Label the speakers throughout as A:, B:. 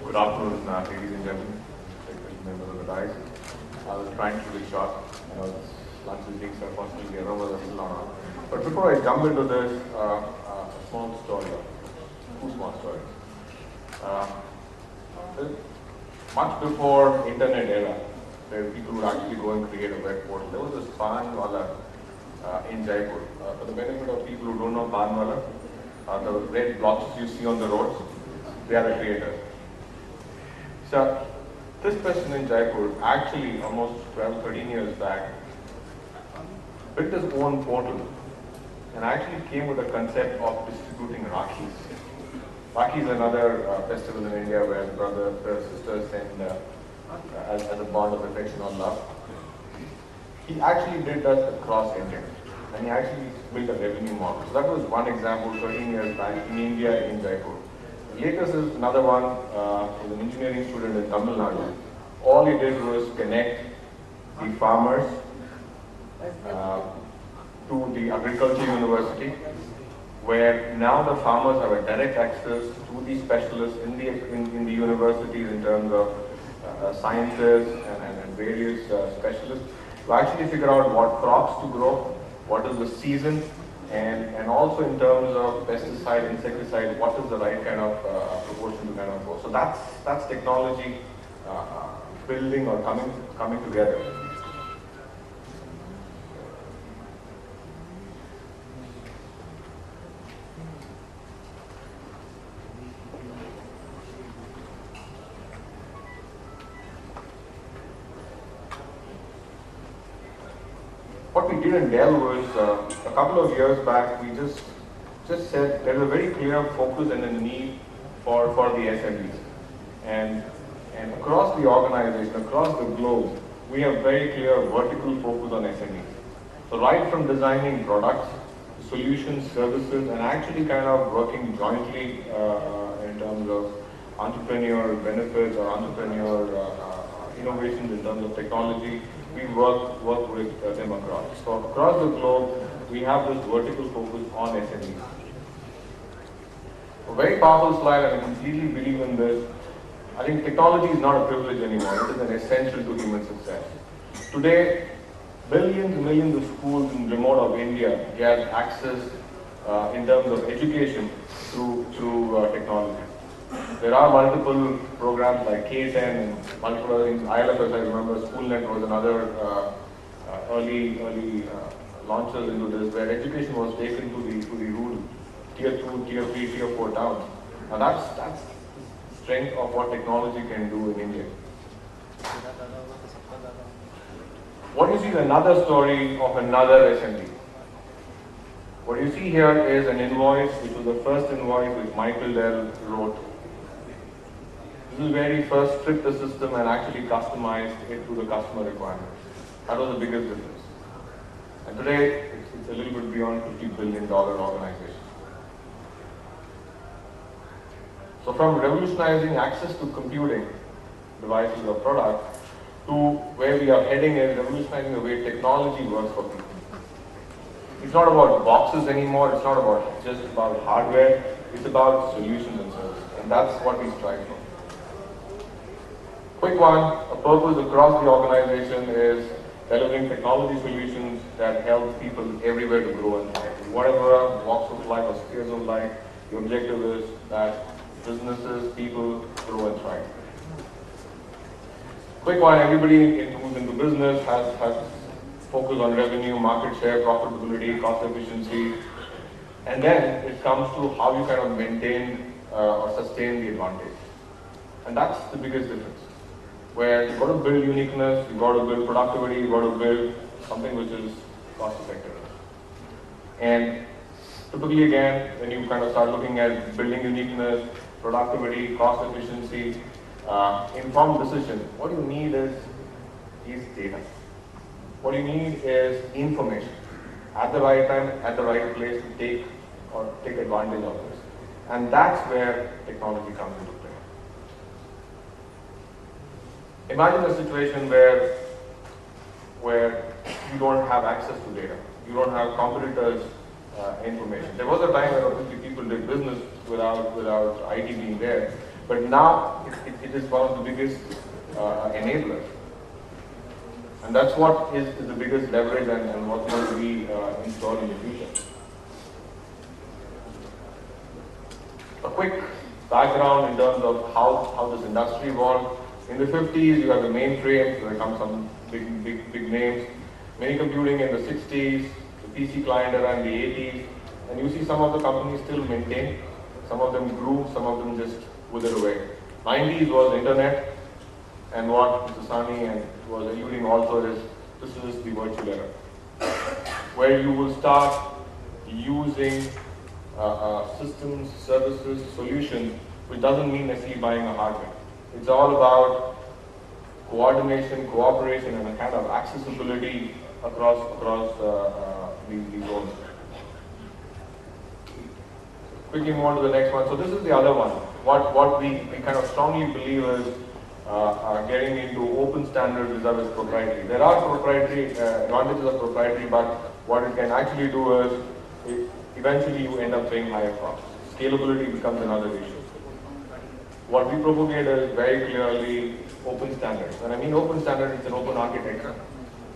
A: Good afternoon, ladies and gentlemen, members of the dice. I was trying to be short. Lunch is being served constantly around the still. But before I jump into this, a small story, two small stories. Much before internet era, where people would actually go and create a web portal, there was this pan wala in Jaipur. For the benefit of people who don't know pan wala, the red blocks you see on the roads, they are the creators. So, this person in Jaipur actually almost 12, 13 years back built his own portal and actually came with a concept of distributing Rakhis. Rakhi is another festival in India where brothers, sisters send as a bond of affection or love. He actually did that across India and he actually built a revenue model. So that was one example 13 years back in India in Jaipur. Latest is another one, he's an engineering student in Tamil Nadu. All he did was connect the farmers to the agriculture university, where now the farmers have a direct access to the specialists in the universities in terms of sciences and various specialists to actually figure out what crops to grow, what is the season, and also in terms of pesticide, insecticide, what is the right kind of proportion to kind of go. So that's technology building or coming together. What we did in Dell was a couple of years back, we just said there's a very clear focus and a need for the SMEs. And across the organization, across the globe, we have very clear vertical focus on SMEs. So right from designing products, solutions, services, and actually kind of working jointly in terms of entrepreneur benefits or entrepreneur innovations in terms of technology, we work with them across. So across the globe, we have this vertical focus on SMEs. A very powerful slide, and I completely believe in this. I think technology is not a privilege anymore, it is an essential to human success. Today, billions and millions of schools in remote of India get access in terms of education through technology. There are multiple programs like K10 and multiple other things. ILFS, I remember, SchoolNet was another early launches into this, where education was taken to the rural tier 2, tier 3, tier 4 towns. Now that's the strength of what technology can do in India. What you see is another story of another SME. What you see here is an invoice, which was the first invoice which Michael Dell wrote. This is where he first stripped the system and actually customized it to the customer requirements. That was the biggest difference. And today, it's a little bit beyond $50 billion organization. So from revolutionizing access to computing devices or products to where we are heading is revolutionizing the way technology works for people. It's not about boxes anymore, it's not about just about hardware, it's about solutions and services. And that's what we strive for. Quick one, a purpose across the organization is delivering technology solutions that help people everywhere to grow and thrive. In whatever walks of life or spheres of life, the objective is that businesses, people grow and thrive. Quick one, everybody who's into business has focus on revenue, market share, profitability, cost efficiency, and then it comes to how you kind of maintain or sustain the advantage. And that's the biggest difference. Where you've got to build uniqueness, you've got to build productivity, you've got to build something which is cost effective. And typically again, when you kind of start looking at building uniqueness, productivity, cost efficiency, informed decision, what you need is data. What you need is information at the right time, at the right place to take advantage of this. And that's where technology comes into play. Imagine a situation where you don't have access to data. You don't have competitors' information. There was a time where obviously people did business without IT being there. But now it is one of the biggest enablers. And that's what is the biggest leverage and what's going to be installed in the future. A quick background in terms of how this industry evolved. In the 50s, you have the mainframe, so there come some big names. Mini computing in the 60s, the PC client era in the 80s, and you see some of the companies still maintain. Some of them grew, some of them just withered away. 90s was internet, and what Mr. Sani and was alluding also is this is the virtual era, where you will start using systems, services, solutions, which doesn't mean necessarily buying a hardware. It's all about coordination, cooperation, and a kind of accessibility across these zones. Quickly move on to the next one. So this is the other one. What we kind of strongly believe is getting into open standards vis-a-vis proprietary. There are proprietary advantages of proprietary, but what it can actually do is eventually you end up paying higher costs. Scalability becomes another issue. What we propagate is very clearly open standards. When I mean open standards, it's an open architecture.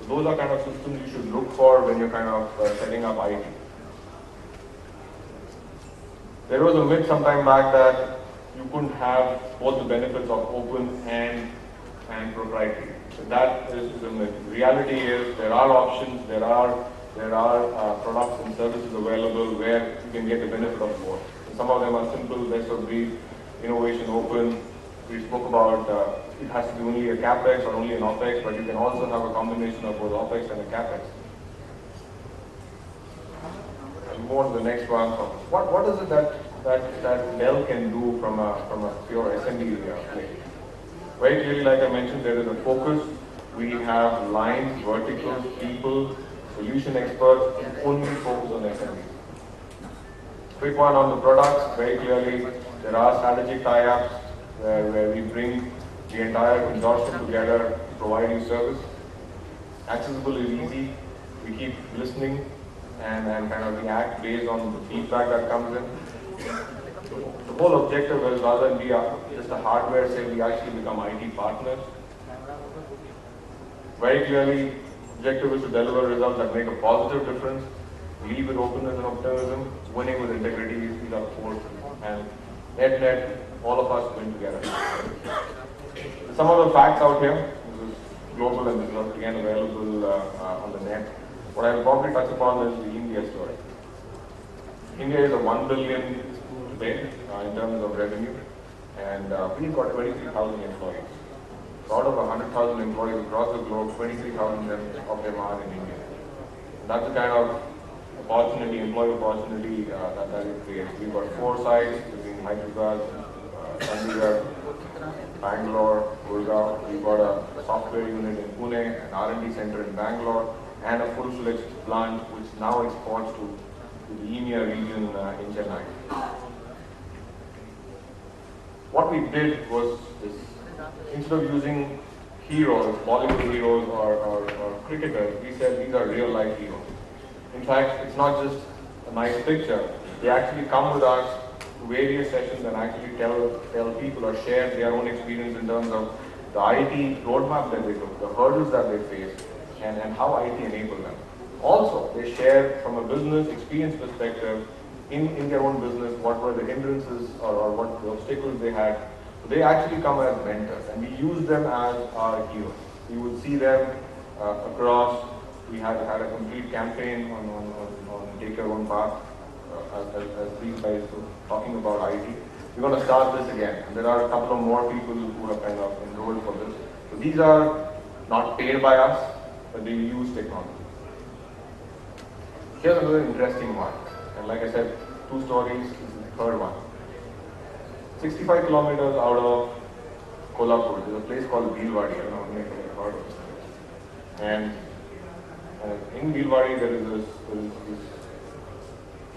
A: So those are kind of systems you should look for when you're kind of setting up IT. There was a myth some time back that you couldn't have both the benefits of open and proprietary. So that is a myth. The reality is there are options, there are products and services available where you can get the benefit of both. And some of them are simple, best of breed, innovation, open. We spoke about it has to be only a capex or only an opex, but you can also have a combination of both opex and a capex. And more to the next one. What is it that Dell can do from a pure SME play? Very clearly, like I mentioned, there is a focus. We have lines, verticals, people, solution experts, and only focus on SME. Quick one on the products. Very clearly, there are strategic tie-ups where we bring the entire consortium together to provide you service. Accessible is easy. We keep listening and kind of react based on the feedback that comes in. The whole objective is rather than be just a hardware sale, we actually become IT partners. Very clearly, objective is to deliver results that make a positive difference, lead with openness and optimism, winning with integrity. These are core, and net, all of us win together. Some of the facts out here. This is global and this is again available on the net. What I will probably touch upon is the India story. India is a 1 billion today in terms of revenue, and we've got 23,000 employees. So out of 100,000 employees across the globe, 23,000 of them are in India. And that's the kind of opportunity, employee opportunity that it creates. We've got 4 sites between Hyderabad, Chandigarh, Bangalore, Gurgaon. We've got a software unit in Pune, an R&D center in Bangalore, and a full-fledged plant which now exports to the EMEA region in Chennai. What we did was this: instead of using heroes, Bollywood heroes or cricketers, we said these are real-life heroes. In fact, it's not just a nice picture. They actually come with us to various sessions and actually tell people or share their own experience in terms of the IT roadmap that they took, the hurdles that they faced, and how IT enabled them. Also, they share from a business experience perspective in their own business what were the hindrances or what the obstacles they had. So they actually come as mentors, and we use them as our heroes. You will see them across. We had a complete campaign on Take Your Own Path as these guys were talking about IT. We're going to start this again, and there are a couple of more people who have kind of enrolled for this. So these are not paid by us, but they use technology. Here's another interesting one, and like I said, 2 stories. This is the 3rd one. 65 kilometers out of Kolhapur, there's a place called Bhilwadi. I don't know how many of you have heard of it. And in Bhilwadi, there is this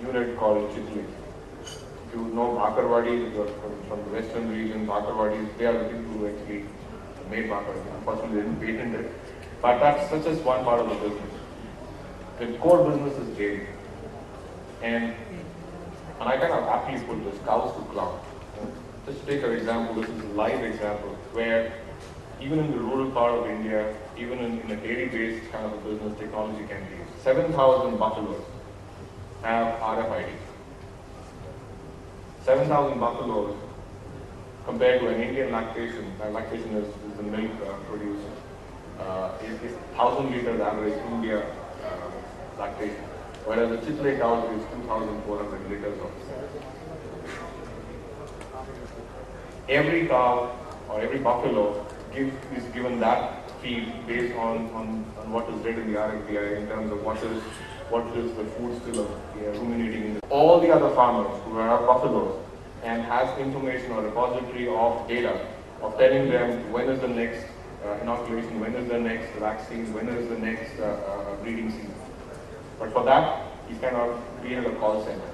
A: unit called Chitli. If you know Bakarwadi, from the western region, Bakarwadi, they are the people who actually made Bakarwadi. Unfortunately, they didn't patent it. But that's just one part of the business. The core business is dairy. And I kind of aptly put this cows to cloud. Just to take an example, this is a live example where even in the rural part of India, even in a dairy-based kind of a business, technology can be used. 7,000 buffaloes have RFID. 7,000 buffaloes compared to an Indian lactation. Lactation is the milk produced. Is 1,000 liters average India lactation, whereas the Chitle cow is 2,400 liters of milk. Every cow or every buffalo is given that feed based on what is read in the RFID in terms of what is the food still ruminating. All the other farmers who have buffaloes and has information or repository of data of telling them when is the next inoculation, when is the next vaccine, when is the next breeding season. But for that, he's kind of created a call center.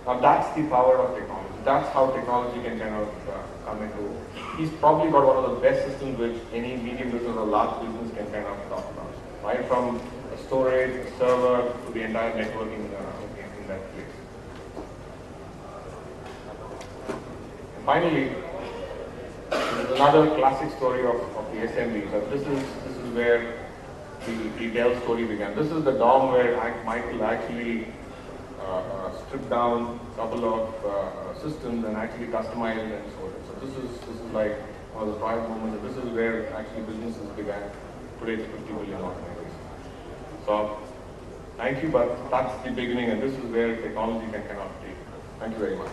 A: Now that's the power of technology. That's how technology can kind of come into. He's probably got one of the best systems which any medium business or large business can kind of talk about. Right from a storage, a server, to the entire networking in that place. And finally, this is another classic story of the SMB. So this is where the Dell story began. This is the dorm where Michael actually stripped down a couple of systems and actually customized and so on. So this is like one of the prime moments. This is where actually businesses began. Today it's 50 million organizations. So thank you, but that's the beginning, and this is where technology can kind of take. Thank you very much.